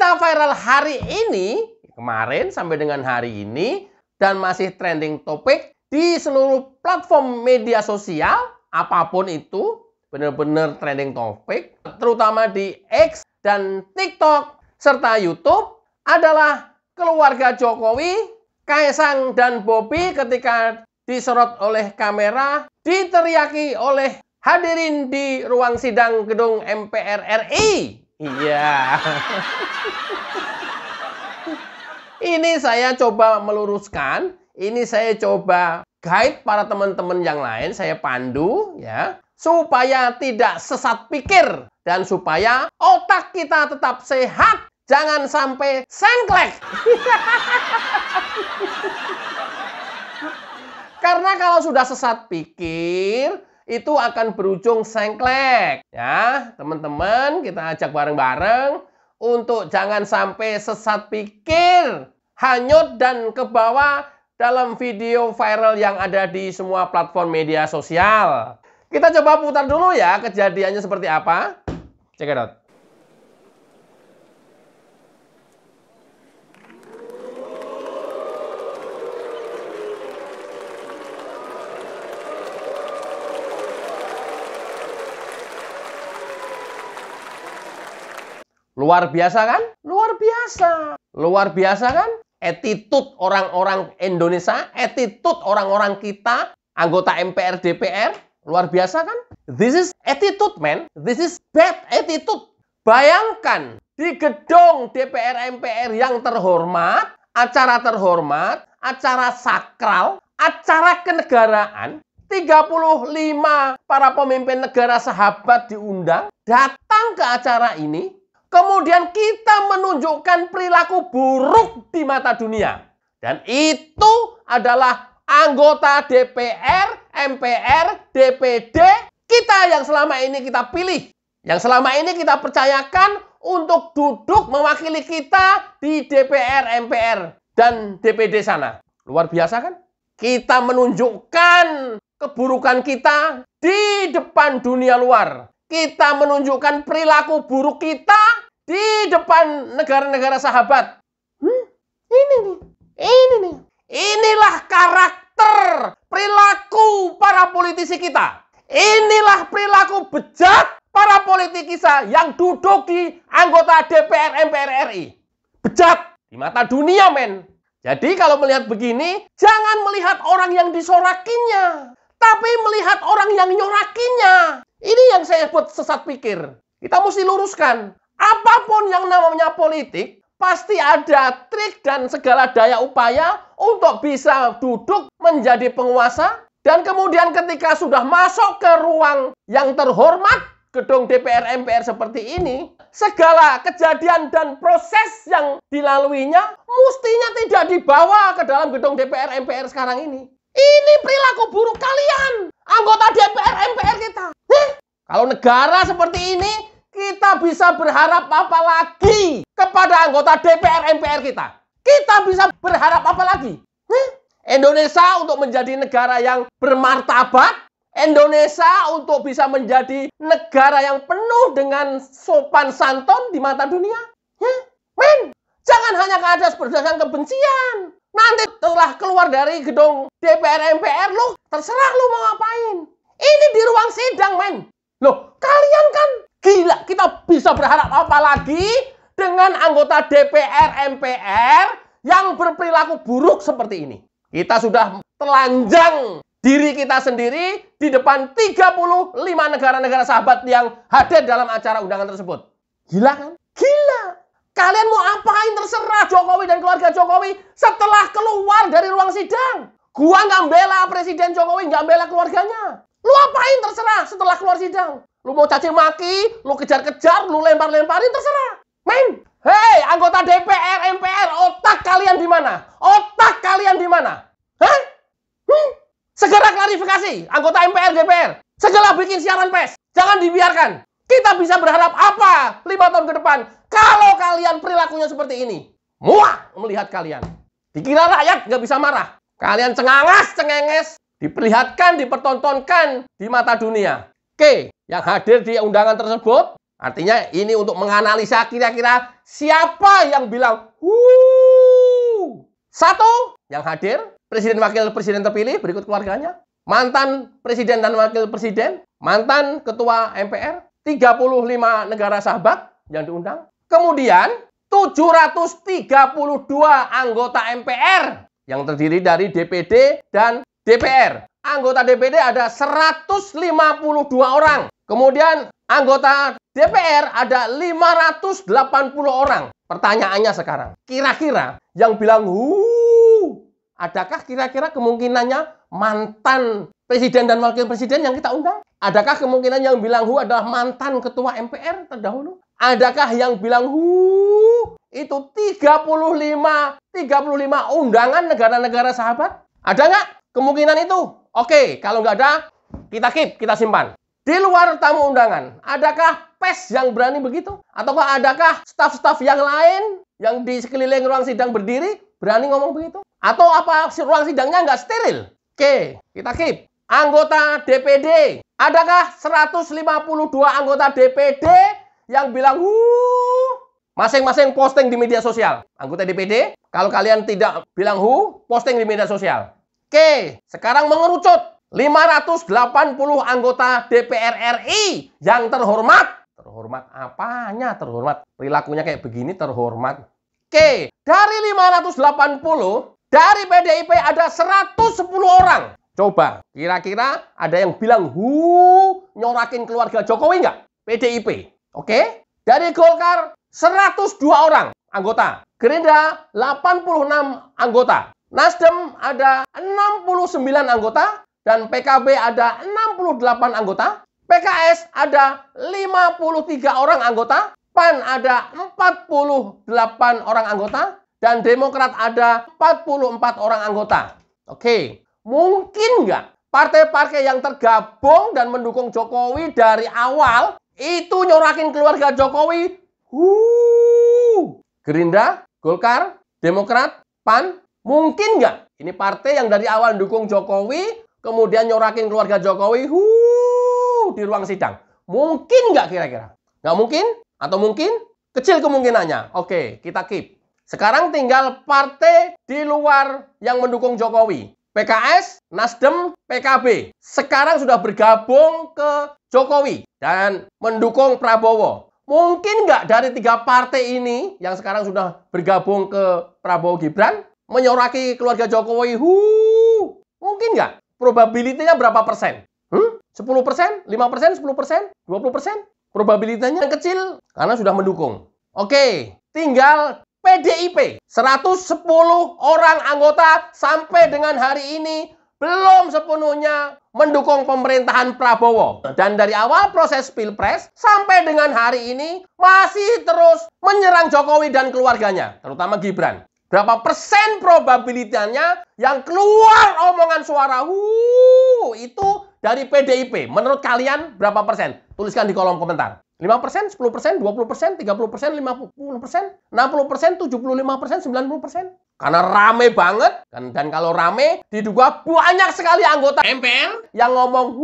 berita viral hari ini, kemarin sampai dengan hari ini, dan masih trending topik di seluruh platform media sosial, apapun itu, benar-benar trending topik, terutama di X dan TikTok, serta YouTube, adalah keluarga Jokowi, Kaisang dan Bobi ketika disorot oleh kamera, diteriaki oleh hadirin di ruang sidang gedung MPR RI. Iya. Ini saya coba meluruskan, ini saya coba guide para teman-teman yang lain, saya pandu ya, supaya tidak sesat pikir dan supaya otak kita tetap sehat, jangan sampai sengklek. Karena kalau sudah sesat pikir, itu akan berujung sengklek. Ya, teman-teman, kita ajak bareng-bareng untuk jangan sampai sesat pikir, hanyut dan ke bawah dalam video viral yang ada di semua platform media sosial. Kita coba putar dulu ya kejadiannya seperti apa. Check it out. Luar biasa kan? Luar biasa. Luar biasa kan? Attitude orang-orang Indonesia, attitude orang-orang kita, anggota MPR, DPR, luar biasa kan? This is attitude, man. This is bad attitude. Bayangkan, di gedung DPR MPR yang terhormat, acara sakral, acara kenegaraan, 35 para pemimpin negara sahabat diundang, datang ke acara ini, kemudian kita menunjukkan perilaku buruk di mata dunia. Dan itu adalah anggota DPR, MPR, DPD, kita yang selama ini kita pilih. Yang selama ini kita percayakan untuk duduk mewakili kita di DPR, MPR, dan DPD sana. Luar biasa kan? Kita menunjukkan keburukan kita di depan dunia luar. Kita menunjukkan perilaku buruk kita di depan negara-negara sahabat. Ini nih. Inilah karakter perilaku para politisi kita. Inilah perilaku bejat para politisi kita yang duduk di anggota DPR MPR RI. Bejat di mata dunia, men. Jadi kalau melihat begini, jangan melihat orang yang disorakinya, tapi melihat orang yang nyorakinya. Ini yang saya buat sesat pikir. Kita mesti luruskan. Apapun yang namanya politik, pasti ada trik dan segala daya upaya untuk bisa duduk menjadi penguasa. Dan kemudian ketika sudah masuk ke ruang yang terhormat, gedung DPR MPR seperti ini, segala kejadian dan proses yang dilaluinya mestinya tidak dibawa ke dalam gedung DPR MPR sekarang ini. Ini perilaku buruk kalian, anggota DPR MPR kita. Kalau negara seperti ini, kita bisa berharap apa lagi kepada anggota DPR MPR kita? Kita bisa berharap apa lagi? Indonesia untuk menjadi negara yang bermartabat, Indonesia untuk bisa menjadi negara yang penuh dengan sopan santun di mata dunia. Men, jangan hanya ada berdasarkan kebencian. Nanti setelah keluar dari gedung DPR MPR, lo terserah lo mau ngapain. Ini di ruang sidang, men. Loh, kalian kan gila, kita bisa berharap apa lagi dengan anggota DPR MPR yang berperilaku buruk seperti ini? Kita sudah telanjang diri kita sendiri di depan 35 negara-negara sahabat yang hadir dalam acara undangan tersebut. Gila kan? Gila. Kalian mau apain terserah Jokowi dan keluarga Jokowi setelah keluar dari ruang sidang. Gua nggak bela Presiden Jokowi, nggak bela keluarganya. Lu apain terserah setelah keluar sidang. Lu mau caci maki, lu kejar-kejar, lu lempar-lemparin, terserah. Men, hei anggota DPR, MPR, otak kalian di mana? Otak kalian di mana? Hah? Segera klarifikasi, anggota MPR, DPR. Segera bikin siaran pers. Jangan dibiarkan. Kita bisa berharap apa 5 tahun ke depan kalau kalian perilakunya seperti ini? Muak melihat kalian. Dikira rakyat nggak bisa marah. Kalian cengenges, diperlihatkan, dipertontonkan di mata dunia. Oke, yang hadir di undangan tersebut Artinya ini untuk menganalisa kira-kira siapa yang bilang wuh. Satu, yang hadir, presiden wakil presiden terpilih, berikut keluarganya. Mantan presiden dan wakil presiden, mantan ketua MPR, 35 negara sahabat yang diundang. Kemudian 732 anggota MPR yang terdiri dari DPD dan DPR. Anggota DPD ada 152 orang. Kemudian anggota DPR ada 580 orang. Pertanyaannya sekarang, kira-kira yang bilang adakah kira-kira kemungkinannya mantan presiden dan wakil presiden yang kita undang? Adakah kemungkinan yang bilang adalah mantan ketua MPR terdahulu? Adakah yang bilang itu 35 undangan negara-negara sahabat? Ada nggak kemungkinan itu? Oke, kalau nggak ada, kita keep, kita simpan. Di luar tamu undangan, adakah PES yang berani begitu? Ataukah adakah staf-staf yang lain yang di sekeliling ruang sidang berdiri berani ngomong begitu? Atau apa ruang sidangnya nggak steril? Oke, kita keep. Anggota DPD, adakah 152 anggota DPD yang bilang masing-masing posting di media sosial? Anggota DPD, kalau kalian tidak bilang posting di media sosial. Oke, sekarang mengerucut. 580 anggota DPR RI yang terhormat. Terhormat apanya terhormat? Perilakunya kayak begini terhormat. Oke, dari 580, dari PDIP ada 110 orang. Coba, kira-kira ada yang bilang nyorakin keluarga Jokowi nggak? PDIP. Oke, dari Golkar 102 orang anggota. Gerindra 86 anggota. Nasdem ada 69 anggota. Dan PKB ada 68 anggota, PKS ada 53 orang anggota, PAN ada 48 orang anggota, dan Demokrat ada 44 orang anggota. Oke, mungkin nggak partai-partai yang tergabung dan mendukung Jokowi dari awal itu nyorakin keluarga Jokowi? Gerindra, Golkar, Demokrat, PAN, mungkin nggak? Ini partai yang dari awal mendukung Jokowi, kemudian nyorakin keluarga Jokowi di ruang sidang. Mungkin nggak kira-kira? Nggak mungkin? Atau mungkin? Kecil kemungkinannya. Oke, kita keep. Sekarang tinggal partai di luar yang mendukung Jokowi. PKS, Nasdem, PKB. Sekarang sudah bergabung ke Jokowi dan mendukung Prabowo. Mungkin nggak dari 3 partai ini yang sekarang sudah bergabung ke Prabowo Gibran menyoraki keluarga Jokowi? Mungkin nggak? Probabilitasnya berapa persen? 10%? 5%? 10%? 20%? Probabilitasnya yang kecil karena sudah mendukung. Oke, tinggal PDIP. 110 orang anggota sampai dengan hari ini belum sepenuhnya mendukung pemerintahan Prabowo. Dan dari awal proses Pilpres sampai dengan hari ini masih terus menyerang Jokowi dan keluarganya, terutama Gibran. Berapa persen probabilitasnya yang keluar omongan suara itu dari PDIP? Menurut kalian berapa persen? Tuliskan di kolom komentar. 5%, 10%, 20%, 30%, 50%, 60%, 75%, 90%. Karena rame banget. Dan kalau rame, diduga banyak sekali anggota MPR yang ngomong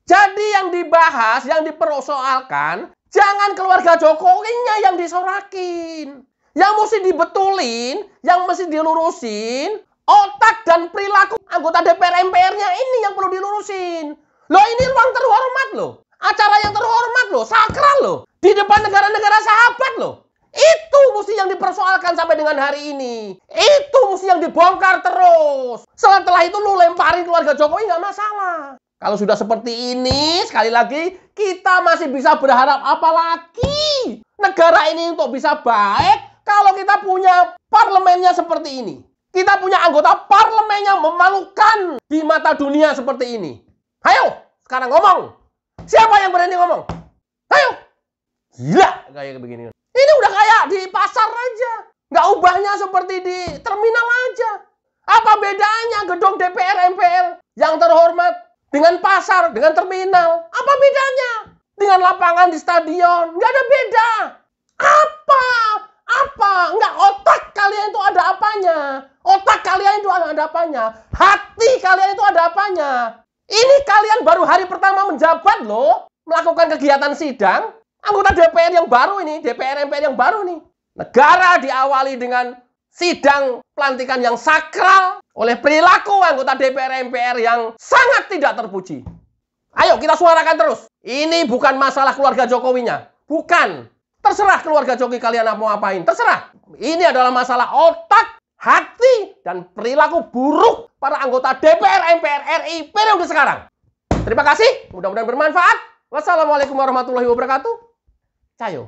Jadi yang dibahas, yang dipersoalkan, jangan keluarga Jokowinya yang disorakin. Yang mesti dibetulin, yang mesti dilurusin, otak dan perilaku anggota DPR MPR-nya ini yang perlu dilurusin. Loh, ini ruang terhormat loh. Acara yang terhormat loh, sakral loh. Di depan negara-negara sahabat loh. Itu mesti yang dipersoalkan sampai dengan hari ini. Itu mesti yang dibongkar terus. Setelah itu lu lemparin keluarga Jokowi nggak masalah. Kalau sudah seperti ini, sekali lagi, kita masih bisa berharap apa lagi? Negara ini untuk bisa baik, kalau kita punya parlemennya seperti ini. Kita punya anggota parlemen yang memalukan di mata dunia seperti ini. Ayo, sekarang ngomong. Siapa yang berani ngomong? Ayo. Gila kayak begini. Ini udah kayak di pasar aja. Nggak ubahnya seperti di terminal aja. Apa bedanya gedung DPR MPR yang terhormat dengan pasar, dengan terminal? Apa bedanya? Dengan lapangan di stadion? Nggak ada beda. Apa? Nggak, otak kalian itu ada apanya? Otak kalian itu ada apanya? Hati kalian itu ada apanya? Ini kalian baru hari pertama menjabat loh. melakukan kegiatan sidang, anggota DPR yang baru ini, DPR MPR yang baru nih. Negara diawali dengan sidang pelantikan yang sakral oleh perilaku anggota DPR MPR yang sangat tidak terpuji. Ayo kita suarakan terus. Ini bukan masalah keluarga Jokowinya. Bukan. Terserah keluarga Jokowi kalian mau ngapain. Terserah. Ini adalah masalah otak, hati, dan perilaku buruk para anggota DPR MPR RI periode sekarang. Terima kasih. Mudah-mudahan bermanfaat. Wassalamualaikum warahmatullahi wabarakatuh. Cayo.